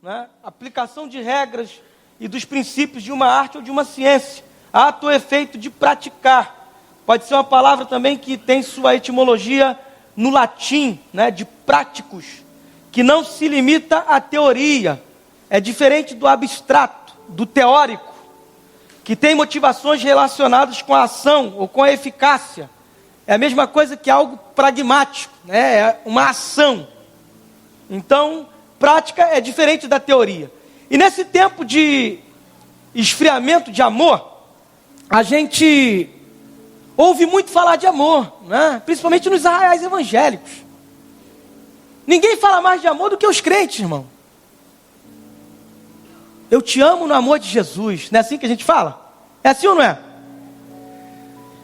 né? Aplicação de regras e dos princípios de uma arte ou de uma ciência. Ato ou efeito de praticar. Pode ser uma palavra também que tem sua etimologia no latim, né? De práticos, que não se limita à teoria. É diferente do abstrato, do teórico, que tem motivações relacionadas com a ação ou com a eficácia. É a mesma coisa que algo pragmático, né? É uma ação. Então, prática é diferente da teoria. E nesse tempo de esfriamento de amor, a gente ouve muito falar de amor, né? Principalmente nos arraiais evangélicos. Ninguém fala mais de amor do que os crentes, irmão. Eu te amo no amor de Jesus. Não é assim que a gente fala? É assim ou não é?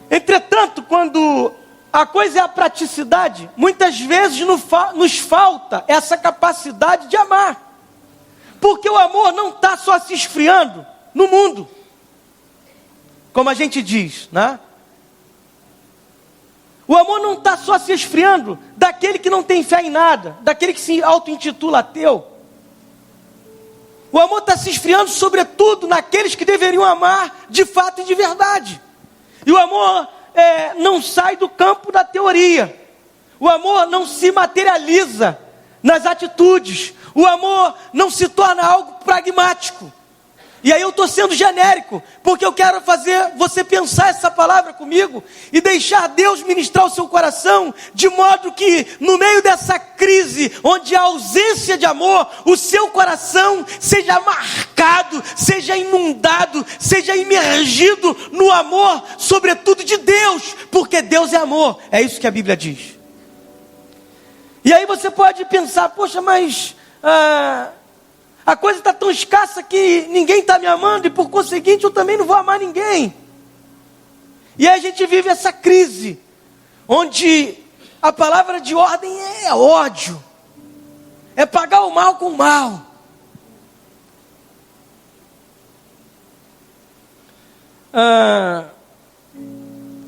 Entretanto, quando a coisa é a praticidade, muitas vezes nos falta essa capacidade de amar. Porque o amor não está só se esfriando no mundo, como a gente diz, né? O amor não está só se esfriando daquele que não tem fé em nada, daquele que se auto-intitula ateu. O amor está se esfriando sobretudo naqueles que deveriam amar de fato e de verdade. E o amor não sai do campo da teoria. O amor não se materializa nas atitudes. O amor não se torna algo pragmático. E aí eu estou sendo genérico, porque eu quero fazer você pensar essa palavra comigo e deixar Deus ministrar o seu coração, de modo que no meio dessa crise, onde há ausência de amor, o seu coração seja marcado, seja inundado, seja imergido no amor, sobretudo de Deus, porque Deus é amor, é isso que a Bíblia diz. E aí você pode pensar, poxa, mas a coisa está tão escassa que ninguém está me amando e por conseguinte eu também não vou amar ninguém. E aí a gente vive essa crise, onde a palavra de ordem é ódio, é pagar o mal com o mal.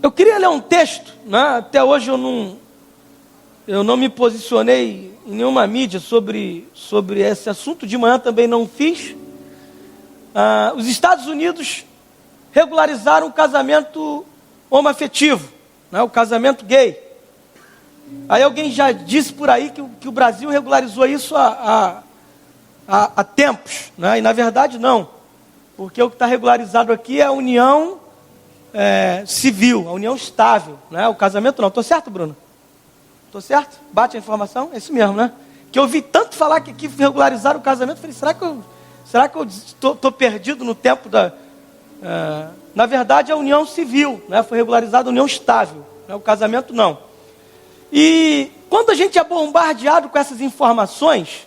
Eu queria ler um texto, né? Até hoje eu não me posicionei em nenhuma mídia sobre esse assunto. De manhã também não fiz. Os Estados Unidos regularizaram o casamento homoafetivo, né? O casamento gay. Aí alguém já disse por aí que o Brasil regularizou isso há tempos, né? E na verdade não, porque o que está regularizado aqui é a união civil, a união estável, né? O casamento não. Estou certo, Bruno? Estou certo? Bate a informação? É isso mesmo, né? Que eu ouvi tanto falar que aqui regularizaram o casamento. Falei, será que eu estou perdido no tempo da... na verdade, a união civil, né? Foi regularizada a união estável, né? O casamento não. E quando a gente é bombardeado com essas informações,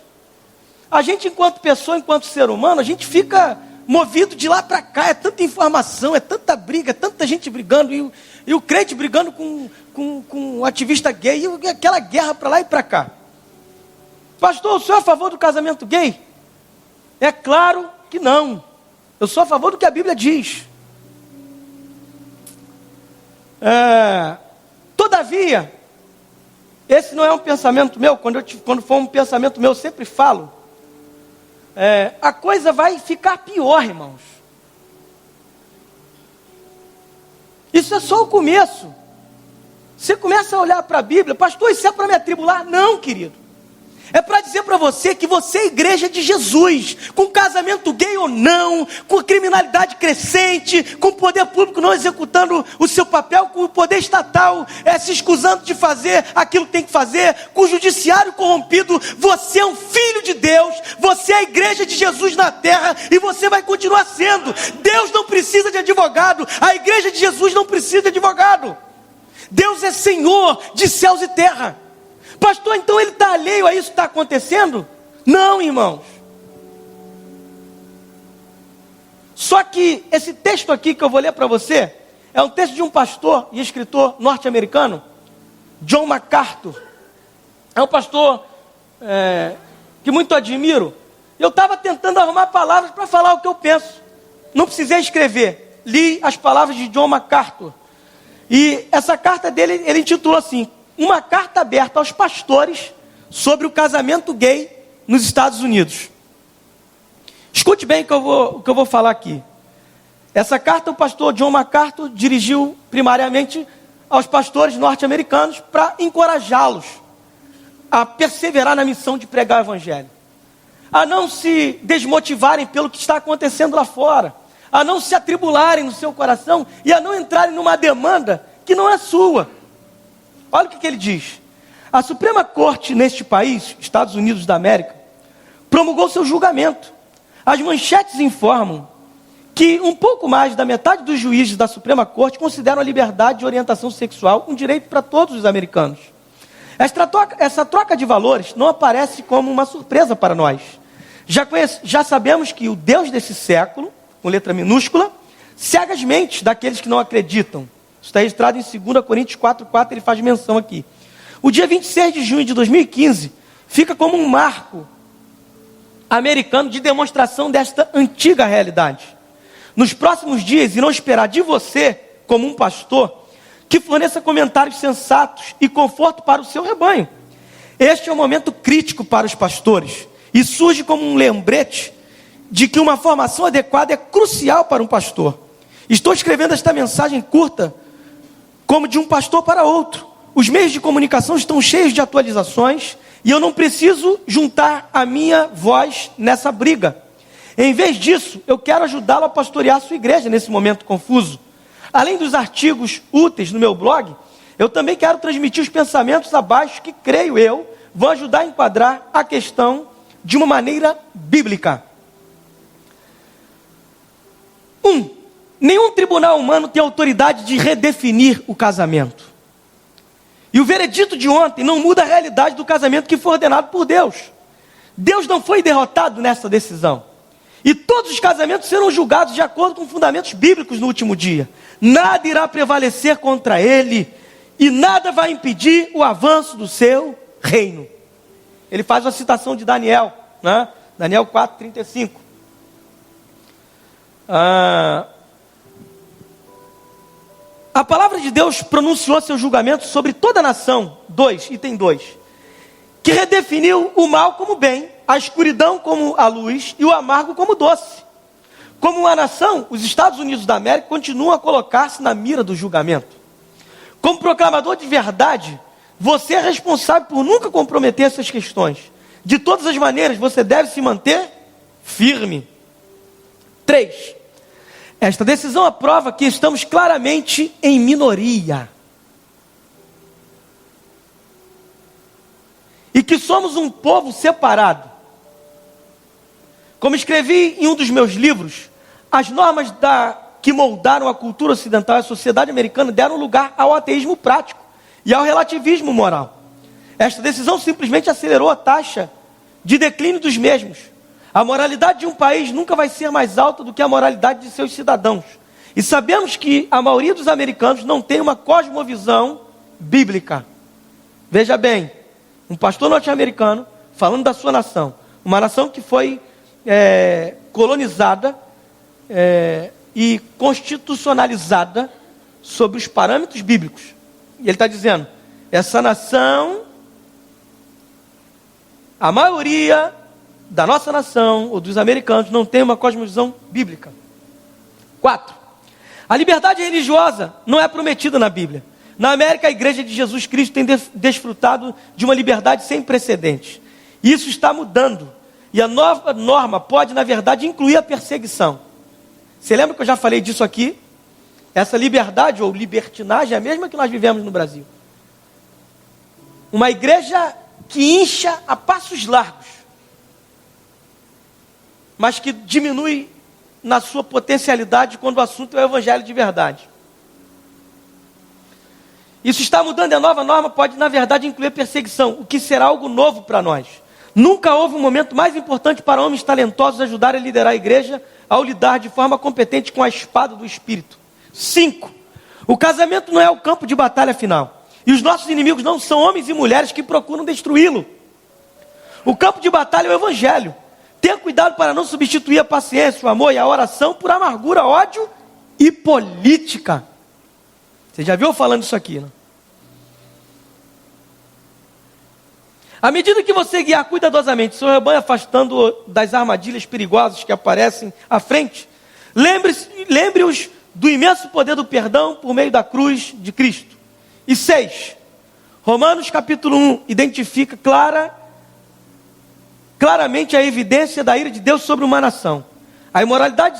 a gente, enquanto pessoa, enquanto ser humano, a gente fica movido de lá para cá. É tanta informação, é tanta briga, é tanta gente brigando, e o crente brigando com o ativista gay, e aquela guerra para lá e para cá. Pastor, o senhor é a favor do casamento gay? É claro que não. Eu sou a favor do que a Bíblia diz. Todavia, esse não é um pensamento meu. Quando for um pensamento meu, eu sempre falo. A coisa vai ficar pior, irmãos. Isso é só o começo. Você começa a olhar para a Bíblia, pastor, isso é para me atribular? Não, querido. É para dizer para você que você é igreja de Jesus, com casamento gay ou não, com criminalidade crescente, com o poder público não executando o seu papel, com o poder estatal se escusando de fazer aquilo que tem que fazer, com o judiciário corrompido. Você é um filho de Deus, você é a igreja de Jesus na terra e você vai continuar sendo. Deus não precisa de advogado, a igreja de Jesus não precisa de advogado. Deus é Senhor de céus e terra. Pastor, então ele está alheio a isso que está acontecendo? Não, irmãos. Só que esse texto aqui que eu vou ler para você é um texto de um pastor e escritor norte-americano, John MacArthur. É um pastor que muito admiro. Eu estava tentando arrumar palavras para falar o que eu penso. Não precisei escrever. Li as palavras de John MacArthur. E essa carta dele, ele intitula assim: uma carta aberta aos pastores sobre o casamento gay nos Estados Unidos. Escute bem o que eu vou falar aqui. Essa carta o pastor John MacArthur dirigiu primariamente aos pastores norte-americanos para encorajá-los a perseverar na missão de pregar o evangelho, a não se desmotivarem pelo que está acontecendo lá fora, a não se atribularem no seu coração e a não entrarem numa demanda que não é sua. Olha o que ele diz. A Suprema Corte neste país, Estados Unidos da América, promulgou seu julgamento. As manchetes informam que um pouco mais da metade dos juízes da Suprema Corte consideram a liberdade de orientação sexual um direito para todos os americanos. Essa troca de valores não aparece como uma surpresa para nós. Já sabemos que o Deus desse século, com letra minúscula, cega as mentes daqueles que não acreditam. Isso está registrado em 2 Coríntios 4:4, ele faz menção aqui. O dia 26 de junho de 2015 fica como um marco americano de demonstração desta antiga realidade. Nos próximos dias irão esperar de você, como um pastor, que forneça comentários sensatos e conforto para o seu rebanho. Este é um momento crítico para os pastores e surge como um lembrete de que uma formação adequada é crucial para um pastor. Estou escrevendo esta mensagem curta como de um pastor para outro. Os meios de comunicação estão cheios de atualizações e eu não preciso juntar a minha voz nessa briga. Em vez disso, eu quero ajudá-lo a pastorear a sua igreja nesse momento confuso. Além dos artigos úteis no meu blog, eu também quero transmitir os pensamentos abaixo que, creio eu, vão ajudar a enquadrar a questão de uma maneira bíblica. 1. Nenhum tribunal humano tem autoridade de redefinir o casamento. E o veredito de ontem não muda a realidade do casamento que foi ordenado por Deus. Deus não foi derrotado nessa decisão. E todos os casamentos serão julgados de acordo com fundamentos bíblicos no último dia. Nada irá prevalecer contra ele e nada vai impedir o avanço do seu reino. Ele faz uma citação de Daniel, né? Daniel 4:35. A palavra de Deus pronunciou seu julgamento sobre toda a nação. Item 2. Que redefiniu o mal como bem, a escuridão como a luz e o amargo como doce. Como uma nação, os Estados Unidos da América continuam a colocar-se na mira do julgamento. Como proclamador de verdade, você é responsável por nunca comprometer essas questões. De todas as maneiras, você deve se manter firme. 3. Esta decisão prova que estamos claramente em minoria. E que somos um povo separado. Como escrevi em um dos meus livros, as normas que moldaram a cultura ocidental e a sociedade americana deram lugar ao ateísmo prático e ao relativismo moral. Esta decisão simplesmente acelerou a taxa de declínio dos mesmos. A moralidade de um país nunca vai ser mais alta do que a moralidade de seus cidadãos. E sabemos que a maioria dos americanos não tem uma cosmovisão bíblica. Veja bem, um pastor norte-americano falando da sua nação, uma nação que foi colonizada e constitucionalizada sobre os parâmetros bíblicos. E ele está dizendo, essa nação, a maioria da nossa nação, ou dos americanos, não tem uma cosmovisão bíblica. 4. A liberdade religiosa não é prometida na Bíblia. Na América, a Igreja de Jesus Cristo tem desfrutado de uma liberdade sem precedentes. Isso está mudando. E a nova norma pode, na verdade, incluir a perseguição. Você lembra que eu já falei disso aqui? Essa liberdade ou libertinagem é a mesma que nós vivemos no Brasil. Uma igreja que incha a passos largos, mas que diminui na sua potencialidade quando o assunto é o evangelho de verdade. Isso está mudando e a nova norma pode, na verdade, incluir perseguição, o que será algo novo para nós. Nunca houve um momento mais importante para homens talentosos ajudarem a liderar a igreja ao lidar de forma competente com a espada do Espírito. 5. O casamento não é o campo de batalha final. E os nossos inimigos não são homens e mulheres que procuram destruí-lo. O campo de batalha é o evangelho. Tenha cuidado para não substituir a paciência, o amor e a oração por amargura, ódio e política. Você já viu eu falando isso aqui, né? À medida que você guiar cuidadosamente seu rebanho, afastando-o das armadilhas perigosas que aparecem à frente, lembre-os do imenso poder do perdão por meio da cruz de Cristo. E 6, Romanos capítulo 1 identifica claramente a evidência da ira de Deus sobre uma nação. A imoralidade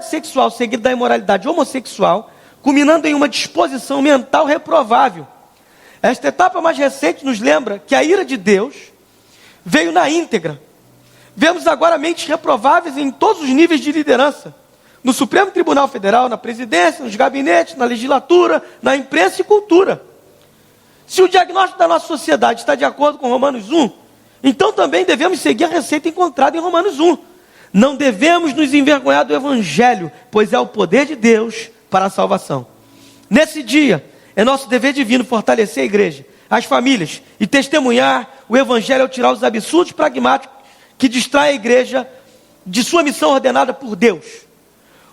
sexual seguida da imoralidade homossexual, culminando em uma disposição mental reprovável. Esta etapa mais recente nos lembra que a ira de Deus veio na íntegra. Vemos agora mentes reprováveis em todos os níveis de liderança. No Supremo Tribunal Federal, na presidência, nos gabinetes, na legislatura, na imprensa e cultura. Se o diagnóstico da nossa sociedade está de acordo com Romanos 1, então também devemos seguir a receita encontrada em Romanos 1. Não devemos nos envergonhar do Evangelho, pois é o poder de Deus para a salvação. Nesse dia, é nosso dever divino fortalecer a igreja, as famílias e testemunhar o Evangelho ao tirar os absurdos pragmáticos que distraem a igreja de sua missão ordenada por Deus.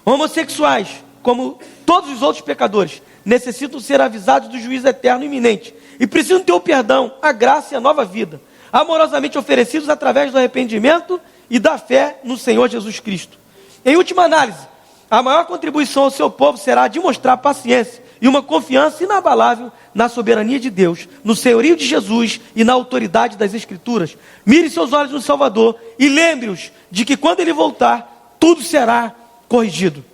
Homossexuais, como todos os outros pecadores, necessitam ser avisados do juízo eterno iminente e precisam ter o perdão, a graça e a nova vida, amorosamente oferecidos através do arrependimento e da fé no Senhor Jesus Cristo. Em última análise, a maior contribuição ao seu povo será a de mostrar paciência e uma confiança inabalável na soberania de Deus, no senhorio de Jesus e na autoridade das Escrituras. Mire seus olhos no Salvador e lembre-os de que quando Ele voltar, tudo será corrigido.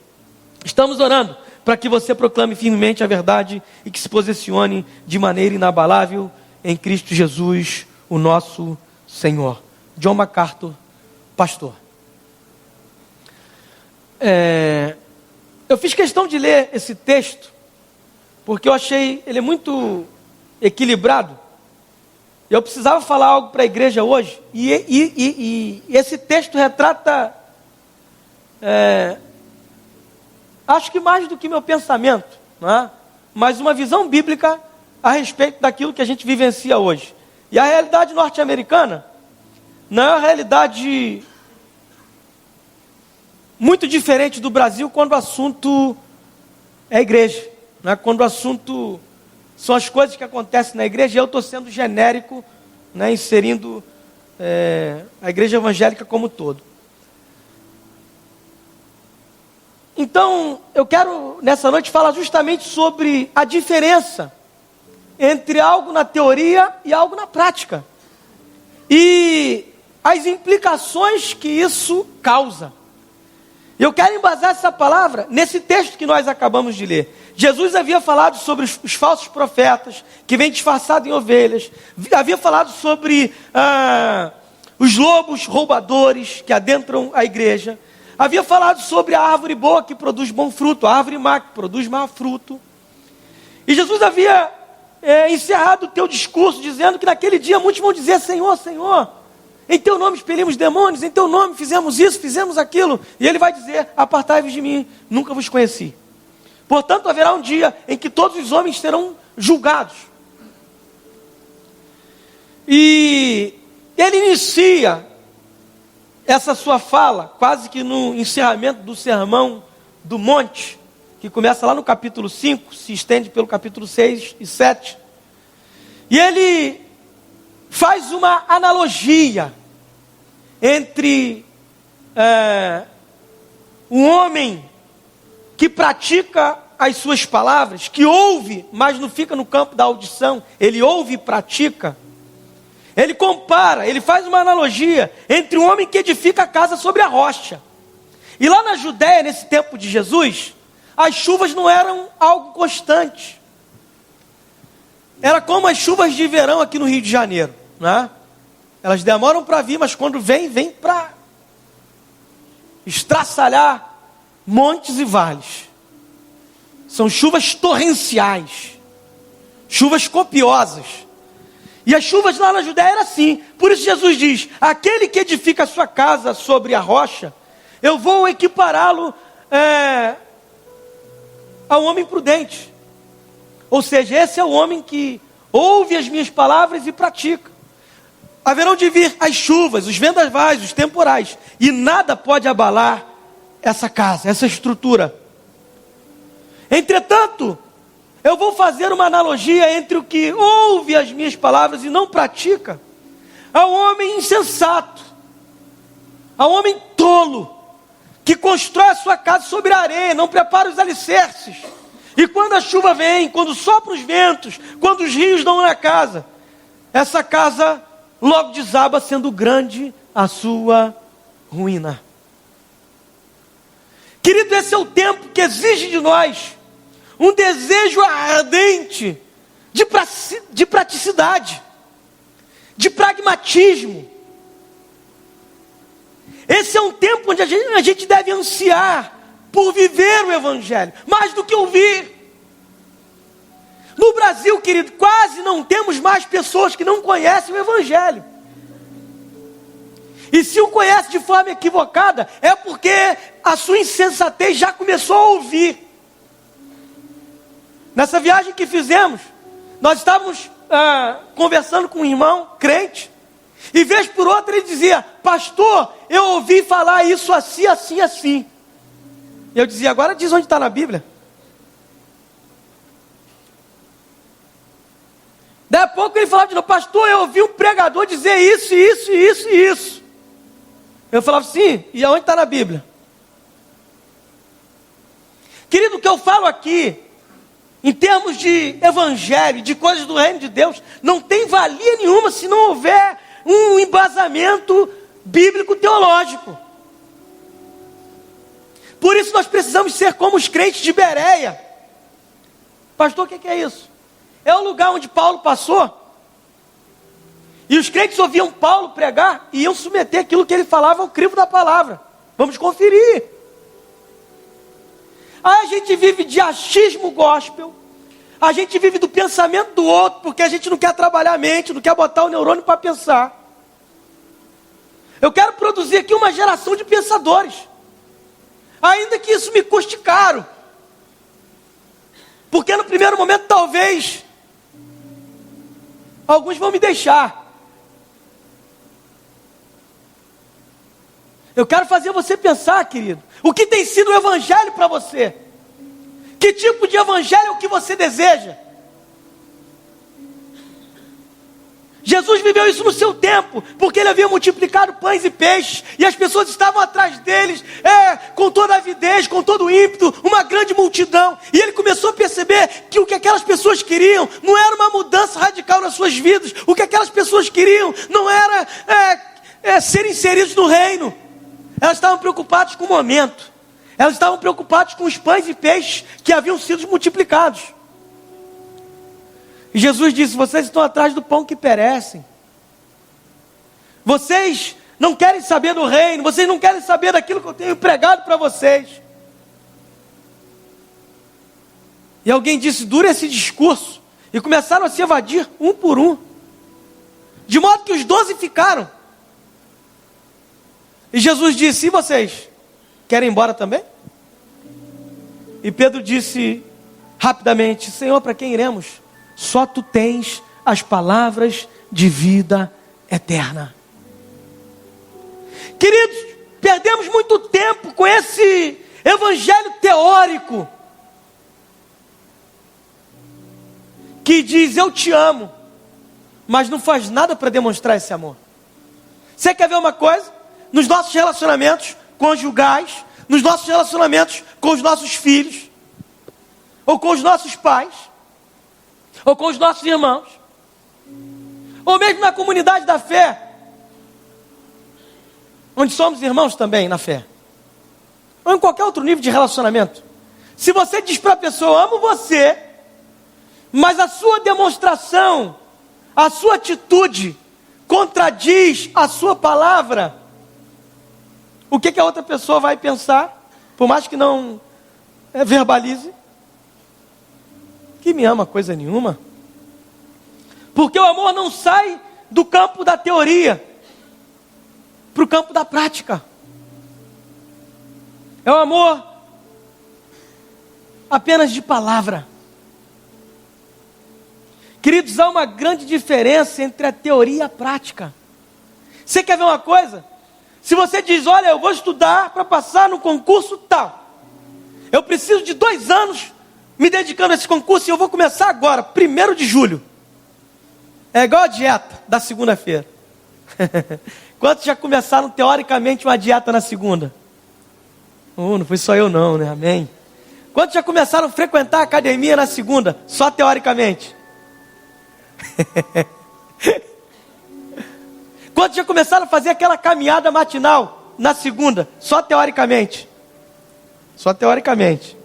Estamos orando para que você proclame firmemente a verdade e que se posicione de maneira inabalável em Cristo Jesus, o nosso Senhor. John MacArthur, pastor. Eu fiz questão de ler esse texto porque eu achei ele muito equilibrado. Eu precisava falar algo para a igreja hoje. E esse texto retrata, acho que mais do que meu pensamento, né? Mas uma visão bíblica a respeito daquilo que a gente vivencia hoje. E a realidade norte-americana não é uma realidade muito diferente do Brasil quando o assunto é a igreja. Né? Quando o assunto são as coisas que acontecem na igreja, eu estou sendo genérico, né? Inserindo a igreja evangélica como um todo. Então, eu quero nessa noite falar justamente sobre a diferença entre algo na teoria e algo na prática. E as implicações que isso causa. Eu quero embasar essa palavra nesse texto que nós acabamos de ler. Jesus havia falado sobre os falsos profetas, que vêm disfarçados em ovelhas. Havia falado sobre os lobos roubadores que adentram a igreja. Havia falado sobre a árvore boa que produz bom fruto, a árvore má que produz mau fruto. E Jesus havia encerrado o teu discurso dizendo que naquele dia muitos vão dizer: Senhor, Senhor, em teu nome expelimos demônios, em teu nome fizemos isso, fizemos aquilo. E ele vai dizer: apartai-vos de mim, nunca vos conheci. Portanto, haverá um dia em que todos os homens serão julgados. E ele inicia essa sua fala, quase que no encerramento do Sermão do Monte, que começa lá no capítulo 5, se estende pelo capítulo 6 e 7. E ele faz uma analogia entre um homem que pratica as suas palavras, que ouve, mas não fica no campo da audição, ele ouve e pratica. Ele compara, ele faz uma analogia entre um homem que edifica a casa sobre a rocha. E lá na Judéia, nesse tempo de Jesus, as chuvas não eram algo constante. Era como as chuvas de verão aqui no Rio de Janeiro, né? Elas demoram para vir, mas quando vem para estraçalhar montes e vales. São chuvas torrenciais, chuvas copiosas. E as chuvas lá na Judéia eram assim. Por isso Jesus diz: aquele que edifica a sua casa sobre a rocha, eu vou equipará-lo ao homem prudente. Ou seja, esse é o homem que ouve as minhas palavras e pratica. Haverão de vir as chuvas, os vendavais, os temporais, e nada pode abalar essa casa, essa estrutura. Entretanto, Eu vou fazer uma analogia entre o que ouve as minhas palavras e não pratica, ao homem insensato, ao homem tolo, que constrói a sua casa sobre a areia, não prepara os alicerces. E quando a chuva vem, quando sopram os ventos, quando os rios dão na casa, essa casa logo desaba, sendo grande a sua ruína. Querido, esse é o tempo que exige de nós um desejo ardente de praticidade, de pragmatismo. Esse é um tempo onde a gente deve ansiar por viver o Evangelho, mais do que ouvir. No Brasil, querido, quase não temos mais pessoas que não conhecem o Evangelho. E se o conhece de forma equivocada, é porque a sua insensatez já começou a ouvir. Nessa viagem que fizemos, nós estávamos conversando com um irmão crente, e vez por outra ele dizia: pastor, eu ouvi falar isso assim, assim, assim. E eu dizia: agora diz onde está na Bíblia. Daí a pouco ele falava de novo: pastor, eu ouvi um pregador dizer isso, isso, isso e isso. Eu falava: sim, e aonde está na Bíblia? Querido, o que eu falo aqui, em termos de evangelho, de coisas do reino de Deus, não tem valia nenhuma se não houver um embasamento bíblico teológico. Por isso nós precisamos ser como os crentes de Bereia. Pastor, o que é isso? É o lugar onde Paulo passou. E os crentes ouviam Paulo pregar e iam submeter aquilo que ele falava ao crivo da palavra. Vamos conferir. Aí a gente vive de achismo gospel. A gente vive do pensamento do outro, porque a gente não quer trabalhar a mente, não quer botar o neurônio para pensar. Eu quero produzir aqui uma geração de pensadores, ainda que isso me custe caro. Porque no primeiro momento talvez alguns vão me deixar. Eu quero fazer você pensar, querido, o que tem sido o evangelho para você? Que tipo de evangelho é o que você deseja? Jesus viveu isso no seu tempo, porque ele havia multiplicado pães e peixes, e as pessoas estavam atrás deles, com toda a avidez, com todo o ímpeto, uma grande multidão, e ele começou a perceber que o que aquelas pessoas queriam, não era uma mudança radical nas suas vidas, o que aquelas pessoas queriam, não era ser inseridos no reino, elas estavam preocupadas com o momento, elas estavam preocupadas com os pães e peixes que haviam sido multiplicados. E Jesus disse: vocês estão atrás do pão que perecem. Vocês não querem saber do reino, vocês não querem saber daquilo que eu tenho pregado para vocês. E alguém disse: dura esse discurso. E começaram a se evadir um por um. De modo que os 12 ficaram. E Jesus disse: e vocês? Querem ir embora também? E Pedro disse rapidamente: Senhor, para quem iremos? Só tu tens as palavras de vida eterna. Queridos, perdemos muito tempo com esse evangelho teórico, que diz: eu te amo, mas não faz nada para demonstrar esse amor. Você quer ver uma coisa? Nos nossos relacionamentos conjugais, nos nossos relacionamentos com os nossos filhos, ou com os nossos pais, ou com os nossos irmãos, ou mesmo na comunidade da fé, onde somos irmãos também na fé, ou em qualquer outro nível de relacionamento. Se você diz para a pessoa: eu amo você, mas a sua demonstração, a sua atitude contradiz a sua palavra, o que a outra pessoa vai pensar? Por mais que não verbalize, que me ama coisa nenhuma. Porque o amor não sai do campo da teoria para o campo da prática. É o amor apenas de palavra. Queridos, há uma grande diferença entre a teoria e a prática. Você quer ver uma coisa? Se você diz: olha, eu vou estudar para passar no concurso tal, eu preciso de 2 anos me dedicando a esse concurso e eu vou começar agora, 1º de julho. É igual a dieta da segunda-feira. Quantos já começaram teoricamente uma dieta na segunda? Não foi só eu não, né? Amém. Quantos já começaram a frequentar a academia na segunda? Só teoricamente. Quantos já começaram a fazer aquela caminhada matinal na segunda? Só teoricamente. Só teoricamente.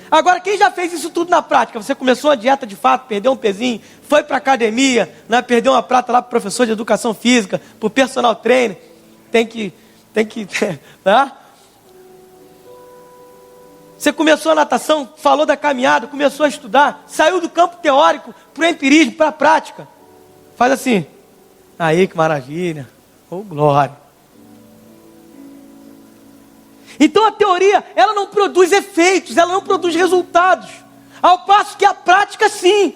Agora, quem já fez isso tudo na prática? Você começou a dieta de fato, perdeu um pezinho, foi para a academia, né? Perdeu uma prata lá para o professor de educação física, para o personal trainer. Tem que, né? Você começou a natação, falou da caminhada, começou a estudar, saiu do campo teórico para o empirismo, para a prática. Faz assim. Aí, que maravilha. Oh, glória. Então a teoria, ela não produz efeitos, ela não produz resultados. Ao passo que a prática, sim.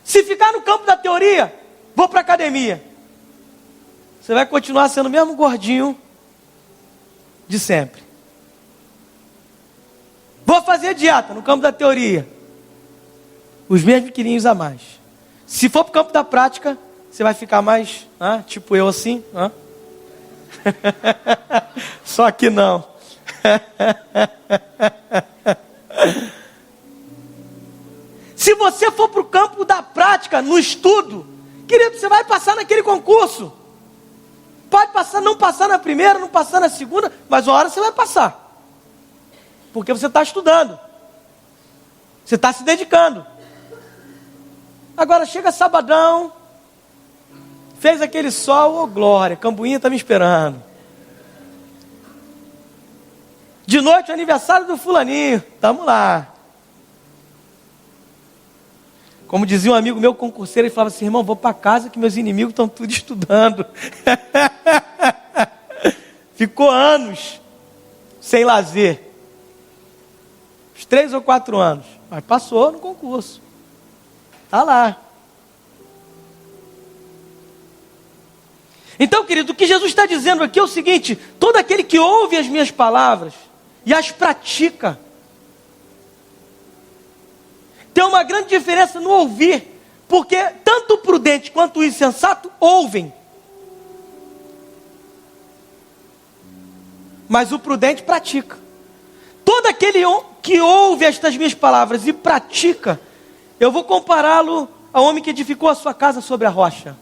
Se ficar no campo da teoria, vou para a academia. Você vai continuar sendo o mesmo gordinho de sempre. Vou fazer dieta no campo da teoria. Os mesmos quilinhos a mais. Se for para o campo da prática, você vai ficar mais, tipo eu assim. Só que não. Se você for para o campo da prática, no estudo, querido, você vai passar naquele concurso. Pode passar, não passar na primeira, não passar na segunda, mas uma hora você vai passar. Porque você está estudando. Você está se dedicando. Agora chega sabadão, fez aquele sol, glória, Cambuinha está me esperando. De noite, o aniversário do fulaninho, estamos lá. Como dizia um amigo meu concurseiro, ele falava assim, irmão, vou para casa que meus inimigos estão tudo estudando. Ficou anos sem lazer. Uns 3 ou 4 anos. Mas passou no concurso. Está lá. Então, querido, o que Jesus está dizendo aqui é o seguinte: todo aquele que ouve as minhas palavras e as pratica, tem uma grande diferença no ouvir, porque tanto o prudente quanto o insensato ouvem, mas o prudente pratica. Todo aquele que ouve estas minhas palavras e pratica, eu vou compará-lo ao homem que edificou a sua casa sobre a rocha.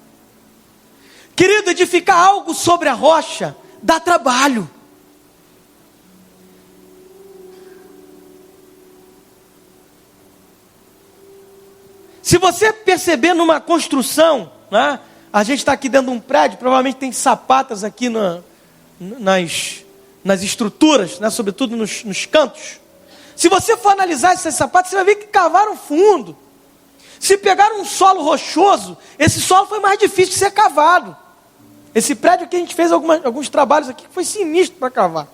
Querido, edificar algo sobre a rocha dá trabalho. Se você perceber numa construção, né, a gente está aqui dentro de um prédio, provavelmente tem sapatas aqui nas estruturas, né, sobretudo nos cantos. Se você for analisar esses sapatos, você vai ver que cavaram fundo. Se pegaram um solo rochoso, esse solo foi mais difícil de ser cavado. Esse prédio aqui a gente fez alguns trabalhos aqui que foi sinistro para cavar.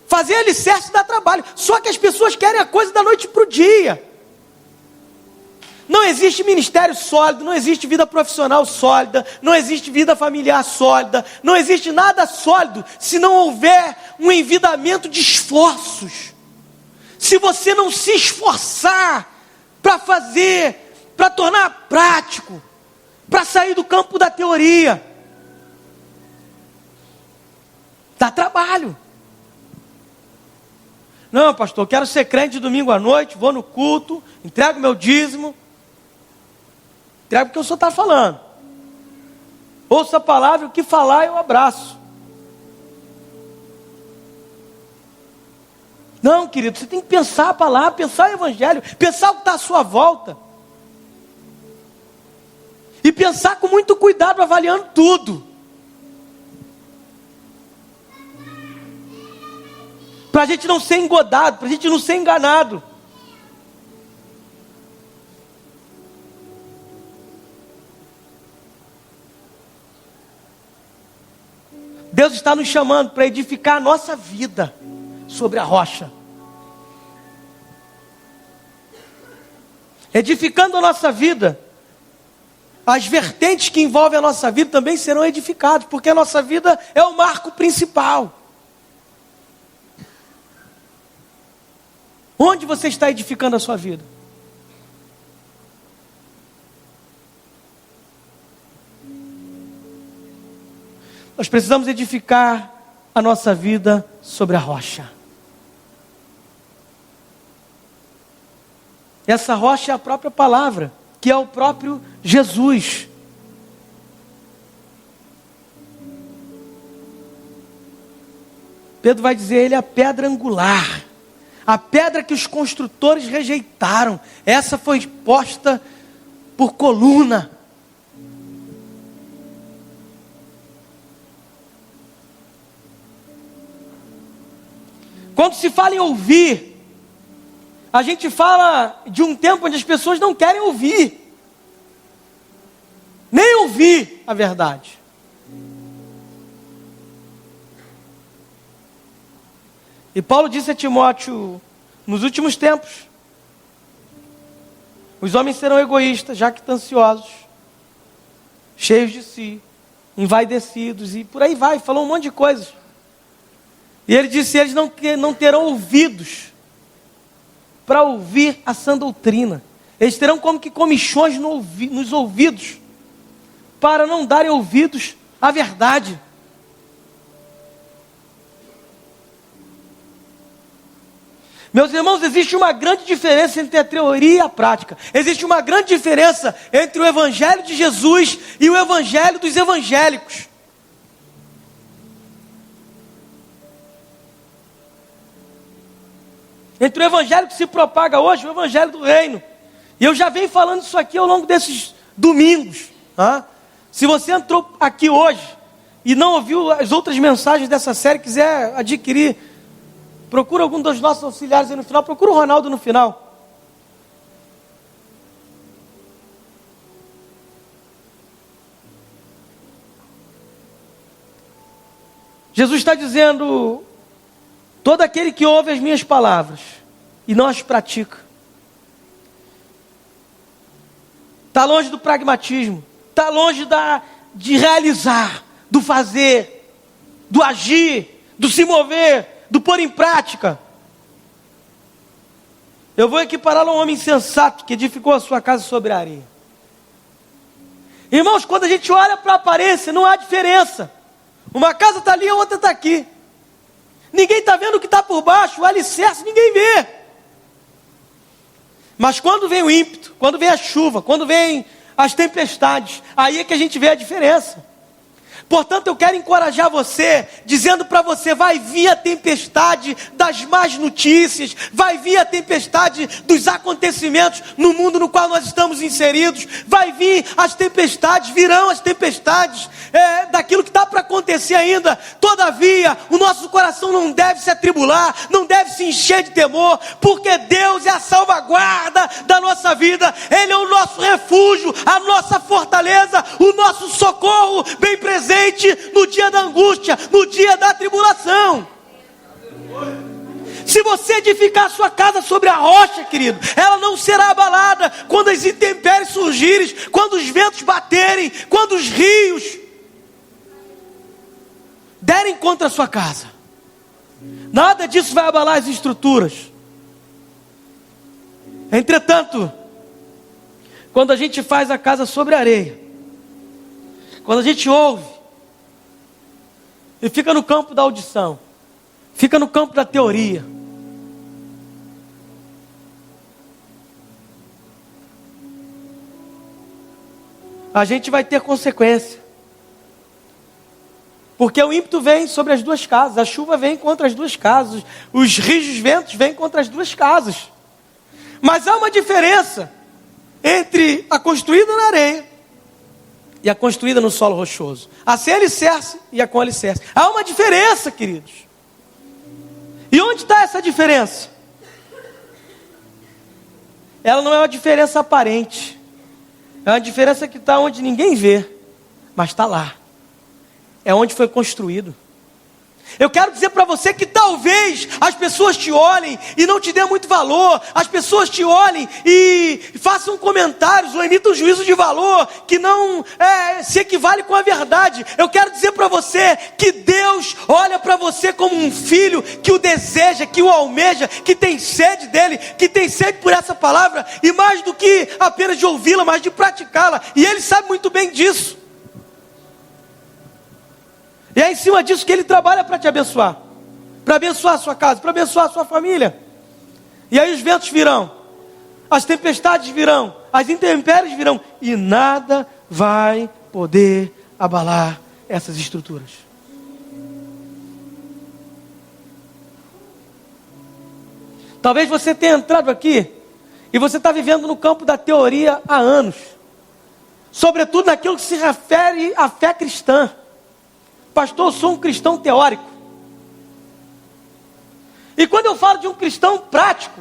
Fazer alicerce dá trabalho. Só que as pessoas querem a coisa da noite para o dia. Não existe ministério sólido, não existe vida profissional sólida, não existe vida familiar sólida, não existe nada sólido se não houver um envidamento de esforços. Se você não se esforçar para fazer, para tornar prático, para sair do campo da teoria, dá trabalho. Não, pastor, eu quero ser crente de domingo à noite, vou no culto, entrego meu dízimo. Entrego porque o senhor está falando. Ouço a palavra, o que falar eu abraço. Não, querido, você tem que pensar a palavra, pensar o evangelho, pensar o que está à sua volta. E pensar com muito cuidado, avaliando tudo. Para a gente não ser engodado, para a gente não ser enganado. Deus está nos chamando para edificar a nossa vida sobre a rocha. Edificando a nossa vida, as vertentes que envolvem a nossa vida também serão edificadas, porque a nossa vida é o marco principal. Onde você está edificando a sua vida? Nós precisamos edificar a nossa vida sobre a rocha. Essa rocha é a própria palavra, que é o próprio Jesus. Pedro vai dizer, ele é a pedra angular, a pedra que os construtores rejeitaram. Essa foi posta por coluna. Quando se fala em ouvir, a gente fala de um tempo onde as pessoas não querem ouvir, nem ouvir a verdade. E Paulo disse a Timóteo, nos últimos tempos, os homens serão egoístas, jactanciosos, cheios de si, envaidecidos e por aí vai, falou um monte de coisas. E ele disse, eles não terão ouvidos para ouvir a sã doutrina. Eles terão como que comichões nos ouvidos, para não darem ouvidos à verdade. Meus irmãos, existe uma grande diferença entre a teoria e a prática. Existe uma grande diferença entre o Evangelho de Jesus e o Evangelho dos evangélicos. Entre o Evangelho que se propaga hoje e o Evangelho do Reino. E eu já venho falando isso aqui ao longo desses domingos. Tá? Se você entrou aqui hoje e não ouviu as outras mensagens dessa série, quiser adquirir, procura algum dos nossos auxiliares aí no final, procura o Ronaldo no final. Jesus está dizendo, todo aquele que ouve as minhas palavras e não as pratica, está longe do pragmatismo, está longe de realizar, do fazer, do agir, do se mover, do pôr em prática. Eu vou equipará-lo a um homem insensato que edificou a sua casa sobre a areia. Irmãos, quando a gente olha para a aparência, não há diferença. Uma casa está ali, a outra está aqui. Ninguém está vendo o que está por baixo, o alicerce ninguém vê. Mas quando vem o ímpeto, quando vem a chuva, quando vem as tempestades, aí é que a gente vê a diferença. Portanto, eu quero encorajar você, dizendo para você, vai vir a tempestade das más notícias, vai vir a tempestade dos acontecimentos no mundo no qual nós estamos inseridos, vai vir as tempestades, virão as tempestades daquilo que está para acontecer ainda. Todavia, o nosso coração não deve se atribular, não deve se encher de temor, porque Deus é a salvaguarda da nossa vida, Ele é o nosso refúgio, a nossa fortaleza, o nosso socorro bem presente no dia da angústia, no dia da tribulação. Se você edificar a sua casa sobre a rocha, querido, ela não será abalada quando as intempéries surgirem, quando os ventos baterem, quando os rios derem contra a sua casa. Nada disso vai abalar as estruturas. Entretanto, quando a gente faz a casa sobre a areia, quando a gente ouve e fica no campo da audição, fica no campo da teoria, a gente vai ter consequência. Porque o ímpeto vem sobre as duas casas, a chuva vem contra as duas casas, os rijos ventos vêm contra as duas casas. Mas há uma diferença entre a construída na areia e a construída no solo rochoso. A sem alicerce e a com alicerce. Há uma diferença, queridos. E onde está essa diferença? Ela não é uma diferença aparente. É uma diferença que está onde ninguém vê, mas está lá. É onde foi construído. Eu quero dizer para você que talvez as pessoas te olhem e não te dêem muito valor, as pessoas te olhem e façam comentários ou emitam juízo de valor que não se equivale com a verdade. Eu quero dizer para você que Deus olha para você como um filho que o deseja, que o almeja, que tem sede dele, que tem sede por essa palavra, e mais do que apenas de ouvi-la, mas de praticá-la, e Ele sabe muito bem disso. E é em cima disso que Ele trabalha para te abençoar. Para abençoar a sua casa, para abençoar a sua família. E aí os ventos virão. As tempestades virão. As intempéries virão. E nada vai poder abalar essas estruturas. Talvez você tenha entrado aqui e você está vivendo no campo da teoria há anos. Sobretudo naquilo que se refere à fé cristã. Pastor, eu sou um cristão teórico. E quando eu falo de um cristão prático,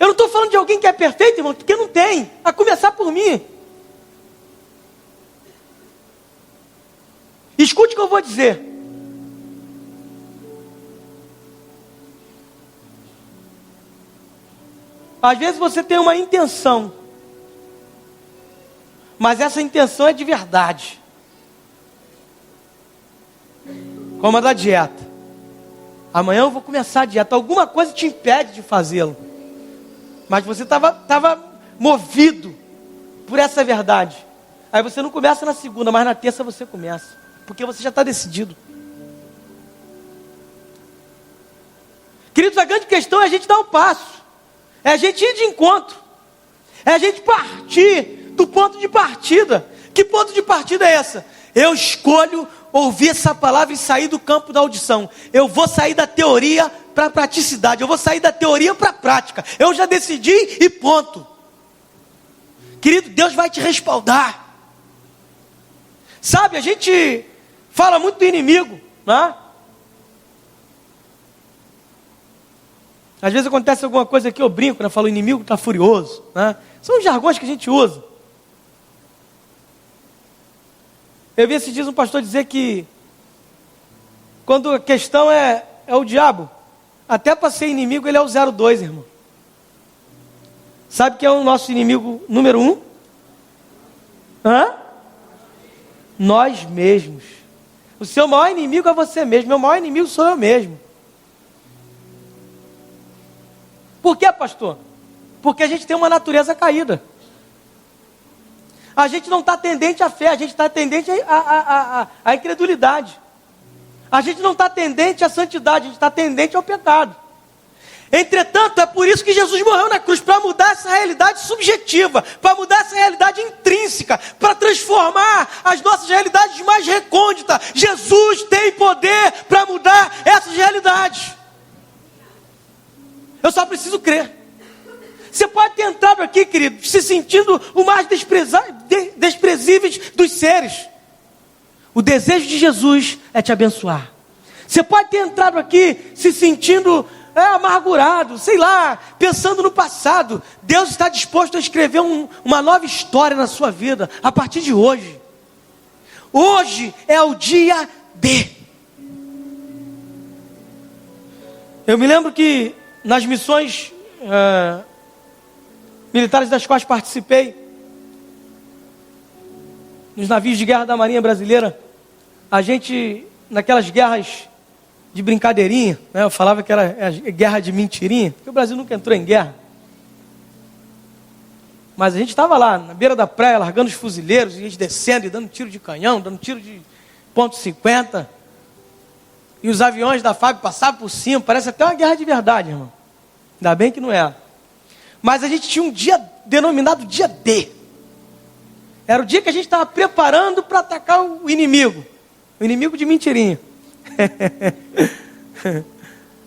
eu não estou falando de alguém que é perfeito, irmão, porque não tem, a começar por mim. Escute o que eu vou dizer. Às vezes você tem uma intenção, mas essa intenção é de verdade. Como a da dieta. Amanhã eu vou começar a dieta. Alguma coisa te impede de fazê-lo. Mas você estava movido por essa verdade. Aí você não começa na segunda, mas na terça você começa. Porque você já está decidido. Queridos, a grande questão é a gente dar um passo. É a gente ir de encontro. É a gente partir do ponto de partida. Que ponto de partida é essa? Eu escolho ouvir essa palavra e sair do campo da audição. Eu vou sair da teoria para a praticidade. Eu vou sair da teoria para a prática. Eu já decidi e ponto. Querido, Deus vai te respaldar. Sabe, a gente fala muito do inimigo, né? Às vezes acontece alguma coisa aqui, eu brinco, né? Falo, o inimigo está furioso, né? São os jargões que a gente usa. Eu vi esses dias um pastor dizer que quando a questão é o diabo, até para ser inimigo ele é o 02, irmão. Sabe quem é o nosso inimigo número 1? Nós mesmos. O seu maior inimigo é você mesmo. Meu maior inimigo sou eu mesmo. Por quê, pastor? Porque a gente tem uma natureza caída. A gente não está tendente à fé, a gente está tendente à incredulidade. A gente não está tendente à santidade, a gente está tendente ao pecado. Entretanto, é por isso que Jesus morreu na cruz, para mudar essa realidade subjetiva, para mudar essa realidade intrínseca, para transformar as nossas realidades mais recônditas. Jesus tem poder para mudar essas realidades. Eu só preciso crer. Você pode ter entrado aqui, querido, se sentindo o mais desprezíveis dos seres. O desejo de Jesus é te abençoar. Você pode ter entrado aqui se sentindo amargurado, sei lá, pensando no passado. Deus está disposto a escrever uma nova história na sua vida, a partir de hoje. Hoje é o dia D. Eu me lembro que nas missões militares das quais participei, nos navios de guerra da Marinha Brasileira, a gente, naquelas guerras de brincadeirinha, né, eu falava que era guerra de mentirinha, porque o Brasil nunca entrou em guerra. Mas a gente estava lá, na beira da praia, largando os fuzileiros, e a gente descendo e dando tiro de canhão, dando tiro de .50, e os aviões da FAB passavam por cima, parece até uma guerra de verdade, irmão. Ainda bem que não é. Mas a gente tinha um dia denominado dia D. Era o dia que a gente estava preparando para atacar o inimigo de mentirinha.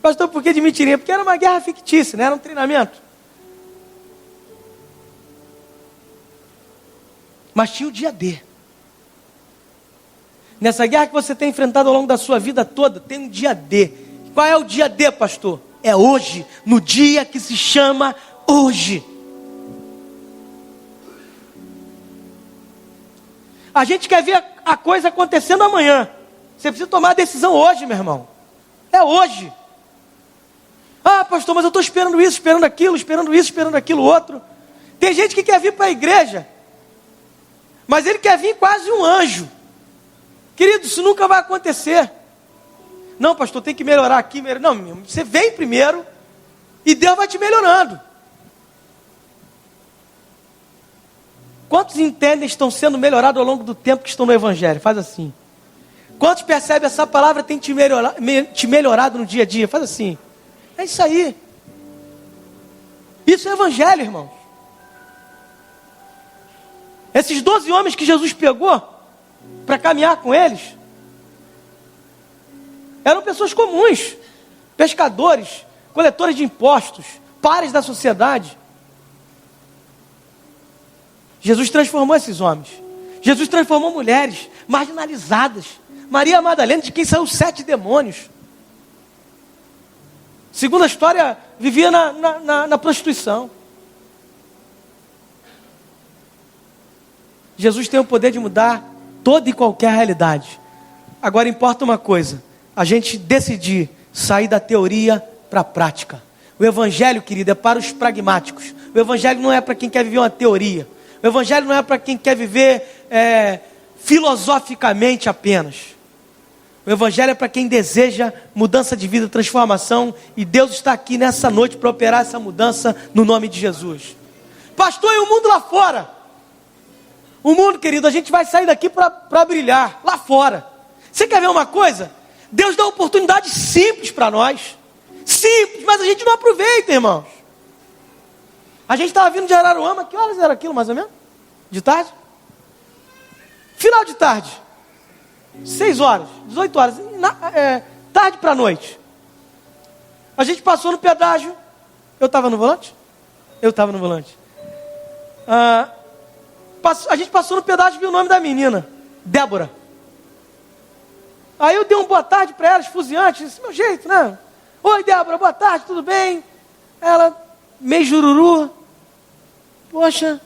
Pastor, por que de mentirinha? Porque era uma guerra fictícia, né? Era um treinamento. Mas tinha o dia D. Nessa guerra que você tem enfrentado ao longo da sua vida toda, tem um dia D. Qual é o dia D, pastor? É hoje, no dia que se chama hoje. A gente quer ver a coisa acontecendo amanhã. Você precisa tomar a decisão hoje, meu irmão. É hoje. Ah, pastor, mas eu estou esperando isso, esperando aquilo, esperando isso, esperando aquilo outro. Tem gente que quer vir para a igreja, mas ele quer vir quase um anjo. Querido, isso nunca vai acontecer. Não, pastor, tem que melhorar aqui. Não, você vem primeiro e Deus vai te melhorando. Quantos entendem estão sendo melhorados ao longo do tempo que estão no Evangelho? Faz assim. Quantos percebem essa palavra tem te melhorado no dia a dia? Faz assim. É isso aí. Isso é Evangelho, irmãos. Esses 12 homens que Jesus pegou para caminhar com eles eram pessoas comuns, pescadores, coletores de impostos, pares da sociedade. Jesus transformou esses homens. Jesus transformou mulheres marginalizadas. Maria Madalena, de quem saiu 7 demônios. Segundo a história, vivia na prostituição. Jesus tem o poder de mudar toda e qualquer realidade. Agora importa uma coisa: a gente decidir sair da teoria para a prática. O Evangelho, querido, é para os pragmáticos. O Evangelho não é para quem quer viver uma teoria. O Evangelho não é para quem quer viver filosoficamente apenas. O Evangelho é para quem deseja mudança de vida, transformação. E Deus está aqui nessa noite para operar essa mudança no nome de Jesus. Pastor, e o mundo lá fora? O mundo, querido, a gente vai sair daqui para brilhar lá fora. Você quer ver uma coisa? Deus dá oportunidades simples para nós. Simples, mas a gente não aproveita, irmãos. A gente estava vindo de Araruama. Que horas era aquilo, mais ou menos? De tarde? Final de tarde. 6 horas, 18 horas. Tarde para noite. A gente passou no pedágio. Eu estava no volante? Eu estava no volante. A gente passou no pedágio e viu o nome da menina, Débora. Aí eu dei uma boa tarde para ela, esfuziante, desse meu jeito, né? Oi, Débora, boa tarde, tudo bem? Ela, meio jururu. Poxa,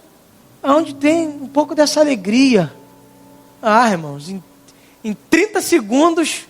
aonde tem um pouco dessa alegria? Ah, irmãos, em 30 segundos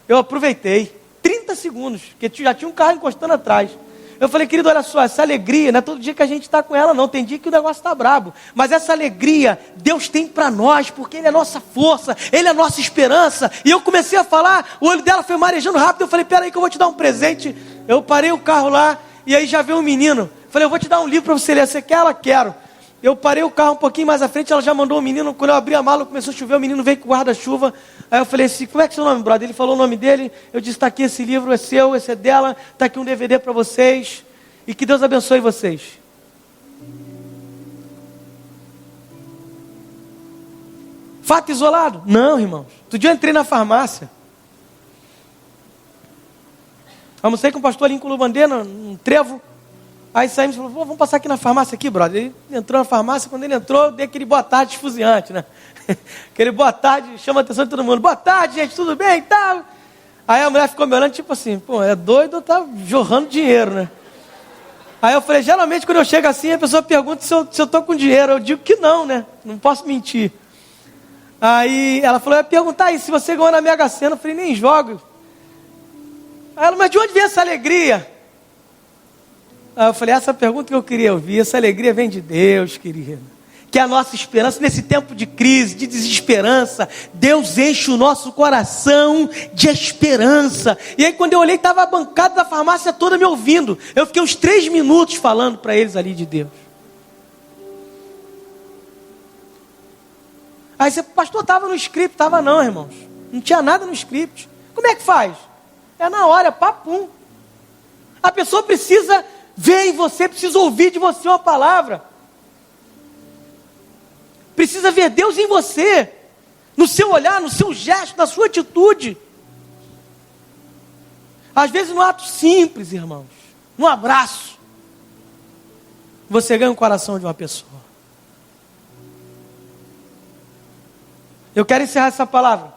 eu aproveitei. 30 segundos, porque já tinha um carro encostando atrás. Eu falei, querido, olha só, essa alegria, não é todo dia que a gente está com ela, não. Tem dia que o negócio está brabo. Mas essa alegria, Deus tem para nós, porque Ele é a nossa força, Ele é a nossa esperança. E eu comecei a falar, o olho dela foi marejando rápido. Eu falei, peraí que eu vou te dar um presente. Eu parei o carro lá, e aí já veio um menino. Falei, eu vou te dar um livro para você ler. Você quer? Ela, quero. Eu parei o carro um pouquinho mais à frente, ela já mandou o menino. Quando eu abri a mala, começou a chover, o menino veio com o guarda-chuva. Aí eu falei assim, como é que é o seu nome, brother? Ele falou o nome dele. Eu disse, está aqui esse livro, é seu, esse é dela. Está aqui um DVD para vocês. E que Deus abençoe vocês. Fato isolado? Não, irmãos. Outro dia eu entrei na farmácia. Almocei com o pastor ali em Culubandeira, num trevo. Aí saímos e falou, vamos passar aqui na farmácia aqui, brother. Ele entrou na farmácia, quando ele entrou, eu dei aquele boa tarde esfuziante, né? Aquele boa tarde, chama a atenção de todo mundo. Boa tarde, gente, tudo bem? Tá. Aí a mulher ficou me olhando, tipo assim, pô, é doido ou tá jorrando dinheiro, né? Aí eu falei, geralmente quando eu chego assim, a pessoa pergunta se eu estou com dinheiro. Eu digo que não, né? Não posso mentir. Aí ela falou, eu ia perguntar aí, se você ganhou na Mega Sena. Eu falei, nem jogo. Aí ela, mas de onde vem essa alegria? Aí eu falei, essa pergunta que eu queria ouvir, essa alegria vem de Deus, querido. Que é a nossa esperança, nesse tempo de crise, de desesperança, Deus enche o nosso coração de esperança. E aí quando eu olhei, estava a bancada da farmácia toda me ouvindo. Eu fiquei uns 3 minutos falando para eles ali de Deus. Aí você, pastor, estava no script? Estava não, irmãos. Não tinha nada no script. Como é que faz? É na hora, papum. A pessoa precisa ver em você, precisa ouvir de você uma palavra. Precisa ver Deus em você, no seu olhar, no seu gesto, na sua atitude. Às vezes num ato simples, irmãos, num abraço, você ganha o coração de uma pessoa. Eu quero encerrar essa palavra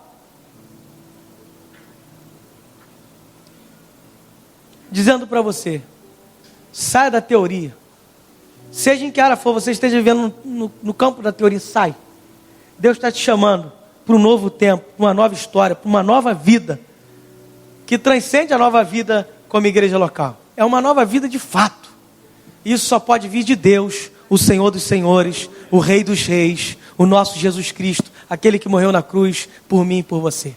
dizendo para você, saia da teoria. Seja em que área for, você esteja vivendo no campo da teoria, sai. Deus está te chamando para um novo tempo, para uma nova história, para uma nova vida. que transcende a nova vida como igreja local. É uma nova vida de fato. Isso só pode vir de Deus, o Senhor dos senhores, o Rei dos reis, o nosso Jesus Cristo, aquele que morreu na cruz por mim e por você.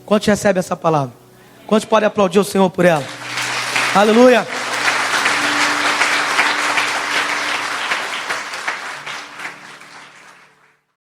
Quantos recebem essa palavra? Quantos podem aplaudir o Senhor por ela? Aleluia!